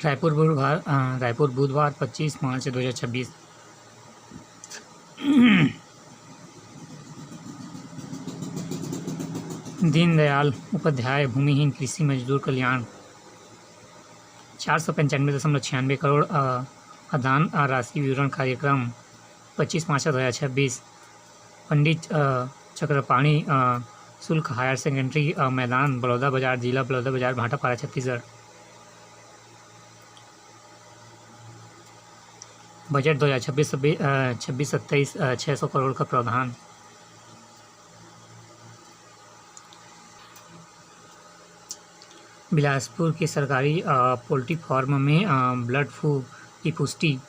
रायपुर बुधवार 25 मार्च 2026। दीनदयाल उपाध्याय भूमिहीन कृषि मजदूर कल्याण 495.96 करोड़ अनुदान राशि वितरण कार्यक्रम 25 मार्च 2026। पंडित चक्रपाणी शुल्क हायर सेकेंडरी मैदान बलौदा बाजार, जिला बलौदा बाजार, भाटापारा, छत्तीसगढ़। बजट 2026-27 600 करोड़ का प्रावधान। बिलासपुर के सरकारी पोल्ट्री फार्म में बर्ड फ्लू की पुष्टि।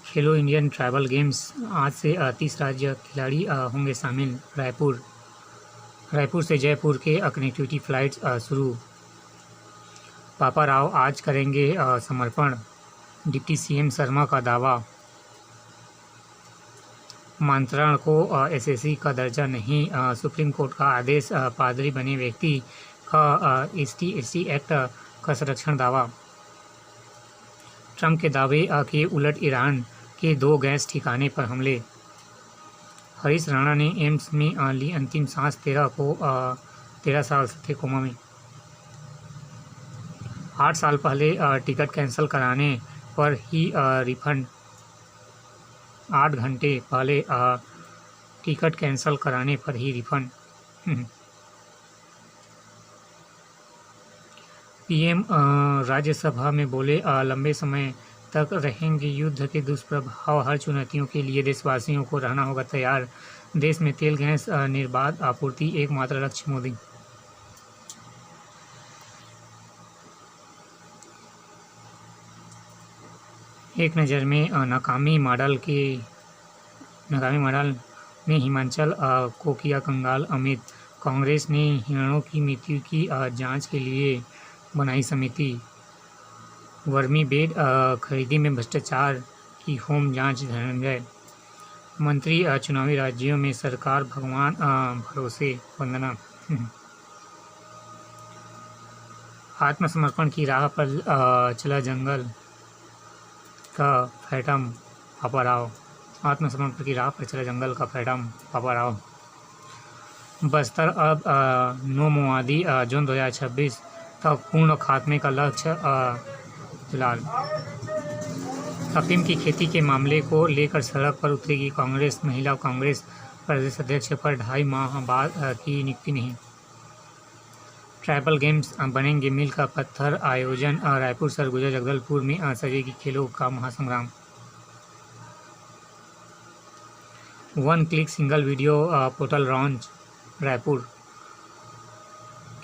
खेलो इंडियन ट्राइबल गेम्स आज से 30 राज्य खिलाड़ी होंगे शामिल। रायपुर से जयपुर के कनेक्टिविटी फ्लाइट्स शुरू। पापा राव आज करेंगे समर्पण, डिप्टी सीएम शर्मा का दावा। मंत्रण को एसएससी का दर्जा नहीं, सुप्रीम कोर्ट का आदेश। पादरी बने व्यक्ति का एसटी एक्ट का संरक्षण दावा। ट्रंप के दावे के उलट ईरान के 2 गैस ठिकाने पर हमले। हरीश राणा ने एम्स में ली अंतिम सांस। 13 साल से थे कोमा में। 8 साल पहले टिकट कैंसिल कराने पर ही रिफंड। 8 घंटे पहले टिकट कैंसिल कराने पर ही रिफंड। पीएम राज्यसभा में बोले, लंबे समय तक रहेंगे युद्ध के दुष्प्रभाव। हर चुनौतियों के लिए देशवासियों को रहना होगा तैयार। देश में तेल गैस निर्बाध आपूर्ति एकमात्र लक्ष्य मोदी। एक नज़र में नाकामी मॉडल ने हिमाचल को किया कंगाल। अमित, कांग्रेस ने हिरणों की मृत्यु की जांच के लिए बनाई समिति। वर्मी बेड खरीदी में भ्रष्टाचार की होम जांच। धनंजय, मंत्री चुनावी राज्यों में सरकार भगवान भरोसे। वंदना, आत्मसमर्पण की राह पर चला जंगल का फैंटम पापा राव। आत्मसमर्पण की राह पर चला जंगल का फैंटम पापा राव। बस्तर अब नो माओवादी जोन 2026 तक पूर्ण खात्मे का लक्ष्य। फिलहाल अफीम की खेती के मामले को लेकर सड़क पर उतरेगी कांग्रेस। महिला कांग्रेस प्रदेश अध्यक्ष पर 2.5 माह बाद की नियुक्ति नहीं। ट्राइबल गेम्स बनेंगे मील का पत्थर। आयोजन रायपुर, सरगुजा, जगदलपुर में सजेगी खेलों का महासंग्राम। 1 click single video portal launch Raipur.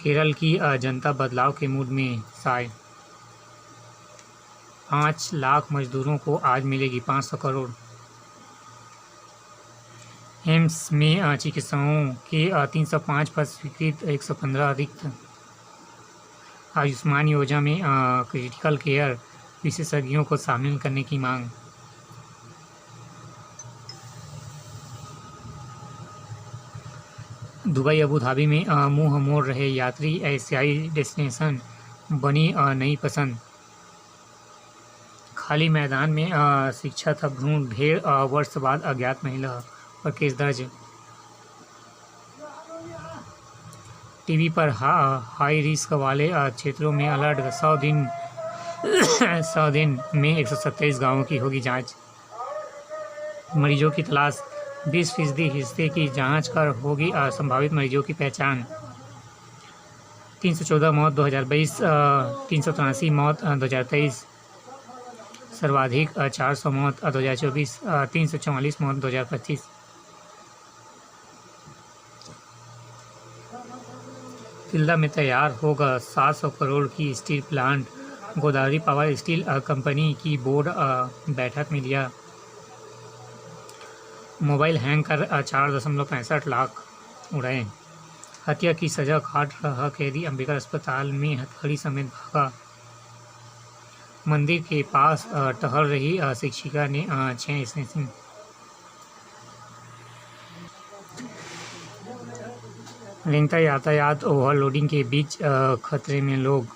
Kerala की जनता बदलाव के मूड में साय। 5 लाख मजदूरों को आज मिलेगी 500 करोड़। एम्स में चिकित्सकों के 305 पद स्वीकृत, 115 रिक्त। आयुष्मान योजना में क्रिटिकल केयर विशेषज्ञों को शामिल करने की मांग। दुबई अबू धाबी में मुंह मोड़ रहे यात्री। एशियाई डेस्टिनेशन बनी नई पसंद। खाली मैदान में शिक्षा था भ्रूण। 1.5 वर्ष बाद अज्ञात महिला पर केस दर्ज। टीवी पर हाई रिस्क वाले क्षेत्रों में अलर्ट। 100 दिन में 127 गांवों की होगी जांच। मरीजों की तलाश। 20% हिस्से की जांच कर होगी संभावित मरीजों की पहचान। 314 मौत 2022, 383 मौत 2023। सर्वाधिक 400 मौत 2024, 344 मौत 2025। तिल्दा में तैयार होगा 700 करोड़ की steel plant. Godavari power steel company की बोर्ड बैठक में लिया। मोबाइल हैंग कर 4.65 लाख उड़ाए। हत्या की सजा काट रहा कैदी अंबिका अस्पताल में हथकड़ी समेत भागा। मंदिर के पास टहल रही शिक्षिका ने 6 स्नैचिंग। लिंका यातायात ओवरलोडिंग के बीच खतरे में लोग।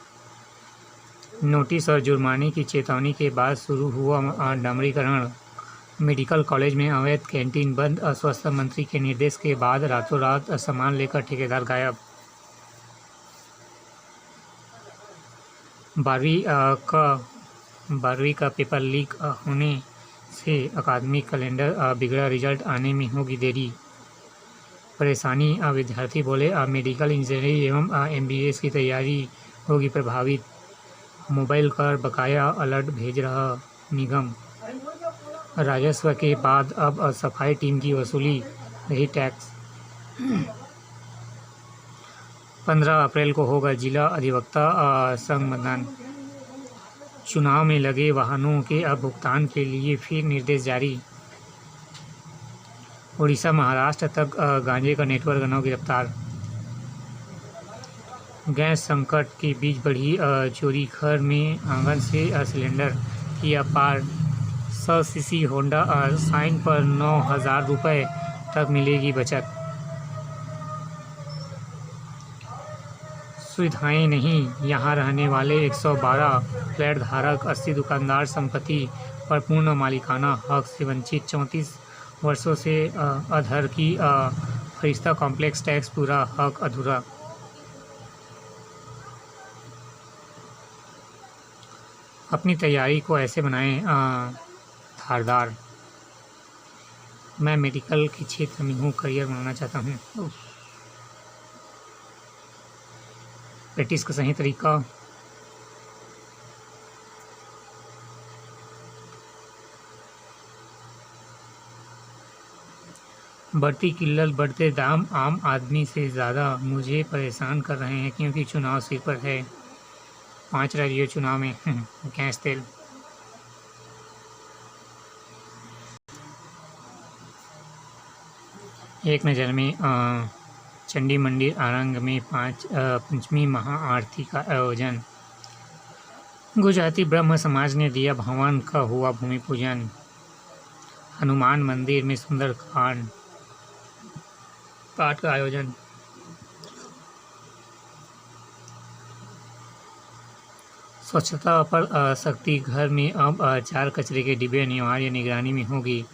नोटिस और जुर्माने की चेतावनी के बाद शुरू हुआ डामरीकरण। मेडिकल कॉलेज में अवैध कैंटीन बंद। स्वास्थ्य मंत्री के निर्देश के बाद रातों रात सामान लेकर ठेकेदार गायब। 12वीं का पेपर लीक होने से अकादमिक कैलेंडर बिगड़ा। रिजल्ट आने में होगी देरी। परेशानी। विद्यार्थी बोले मेडिकल इंजीनियरिंग एवं MBBS की तैयारी होगी प्रभावित। मोबाइल कर बकाया अलर्ट भेज रहा निगम। राजस्व के बाद अब सफाई टीम की वसूली रही टैक्स। 15 अप्रैल को होगा जिला अधिवक्ता संघ मतदान। चुनाव में लगे वाहनों के अब भुगतान के लिए फिर निर्देश जारी। उड़ीसा महाराष्ट्र तक गांजे का नेटवर्क 9 गिरफ्तार। गैस संकट के बीच बढ़ी चोरी। घर में आंगन से सिलेंडर किया पार। 100 सीसी होंडा साइन पर 9,000 रुपये तक मिलेगी बचत। सुविधाएं नहीं। यहां रहने वाले 112 फ्लैट धारक 80 दुकानदार संपत्ति पर पूर्ण मालिकाना हक से वंचित। 34 वर्षों से अधर की फरिश्ता कॉम्प्लेक्स टैक्स पूरा हक अधूरा। अपनी तैयारी को ऐसे बनाएं धारदार। मैं मेडिकल के क्षेत्र में हूँ, करियर बनाना चाहता हूँ। प्रैक्टिस का सही तरीका। बढ़ती किल्लत बढ़ते दाम आम आदमी से ज़्यादा मुझे परेशान कर रहे हैं क्योंकि चुनाव सिर पर है। 5 राज्यों चुनाव में गैस तेल। एक नज़र में चंडी मंदिर आरंग में पंचमी महाआरती का आयोजन। गुजराती ब्रह्म समाज ने दिया भवन का हुआ भूमि पूजन। हनुमान मंदिर में सुंदर पाठ का आयोजन। स्वच्छता पर सख्ती। घर में अब 4 कचरे के डिब्बे अनिवार्य निगरानी में होगी।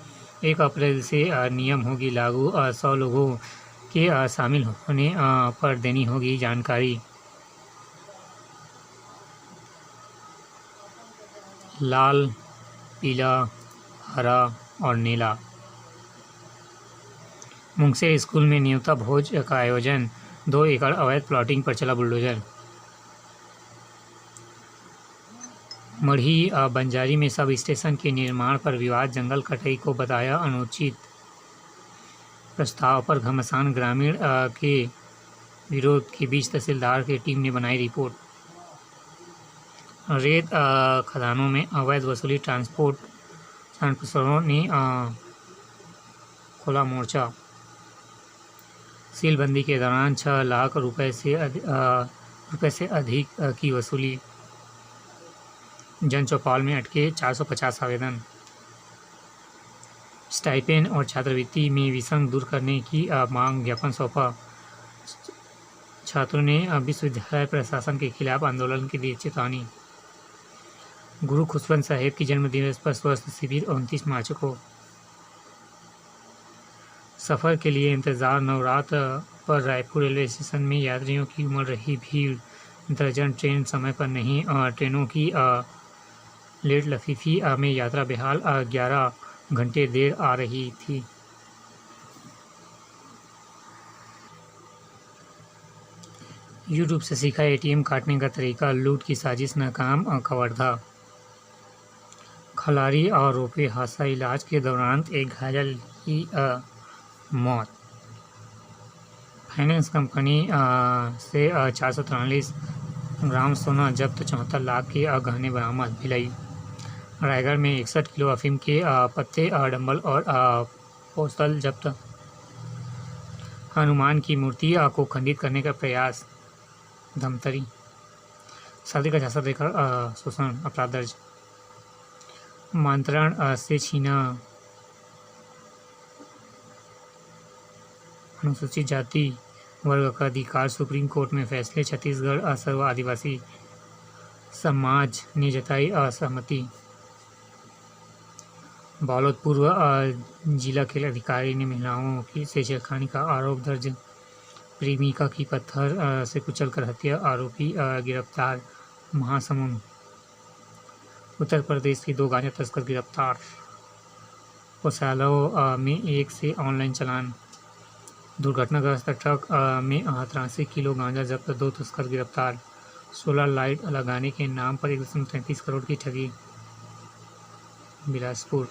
1 अप्रैल से नियम होगी लागू। 100 लोगों के शामिल होने पर देनी होगी जानकारी। लाल, पीला, हरा और नीला। मुंगसेर स्कूल में न्योता भोज का आयोजन। 2 एकड़ अवैध प्लॉटिंग पर चला बुलडोजर। मढ़ी बंजारी में सब स्टेशन के निर्माण पर विवाद। जंगल कटाई को बताया अनुचित। प्रस्ताव पर घमासान। ग्रामीण के विरोध के बीच तहसीलदार की टीम ने बनाई रिपोर्ट। रेत खदानों में अवैध वसूली। ट्रांसपोर्टरों ने खोला मोर्चा। सीलबंदी के दौरान 6 लाख रुपए से अधिक की वसूली। जन चौपाल में अटके 450 आवेदन। स्टाइपेंड और छात्रवृत्ति में विषम दूर करने की मांग। ज्ञापन सौंपा। छात्रों ने विश्वविद्यालय प्रशासन के खिलाफ आंदोलन की दी चेतावनी। गुरु खुशवंत साहेब की जन्मदिवस पर स्वास्थ्य शिविर 29 मार्च को। सफ़र के लिए इंतज़ार। नवरात्र पर रायपुर रेलवे स्टेशन में यात्रियों की उमड़ रही भीड़। दर्जन ट्रेन समय पर नहीं। ट्रेनों की लेट लफीफी में यात्रा बेहाल। 11 घंटे देर आ रही थी। यूट्यूब से सीखा ATM काटने का तरीका। लूट की साजिश नाकाम। कवर्धा। खलारी और रोपे हादसा। इलाज के दौरान एक घायल की मौत। फाइनेंस कंपनी से 443 ग्राम सोना जब्त। 74 लाख के गहने बरामद। भिलाई। रायगढ़ में 61 किलो अफीम के पत्ते, डंबल और पोस्टल जब्त। हनुमान की मूर्ति को खंडित करने का प्रयास। धमतरी। शादी का झांसा देकर शोषण अपराध दर्ज। मंत्रण से छीना अनुसूचित जाति वर्ग का अधिकार। सुप्रीम कोर्ट में फैसले। छत्तीसगढ़ सर्व आदिवासी समाज ने जताई असहमति। बालोद पूर्व जिला खेल अधिकारी ने महिलाओं से छेड़खानी का आरोप दर्ज। प्रेमिका की पत्थर से कुचलकर हत्या, आरोपी गिरफ्तार। महासमुंद। उत्तर प्रदेश के 2 गांजा तस्कर गिरफ्तार। कोसालो में 1 से ऑनलाइन चालान। दुर्घटनाग्रस्त ट्रक में 83 किलो गांजा जब्त, 2 तस्कर गिरफ्तार। सोलर लाइट लगाने के नाम पर 1.33 करोड़ की ठगी। बिलासपुर।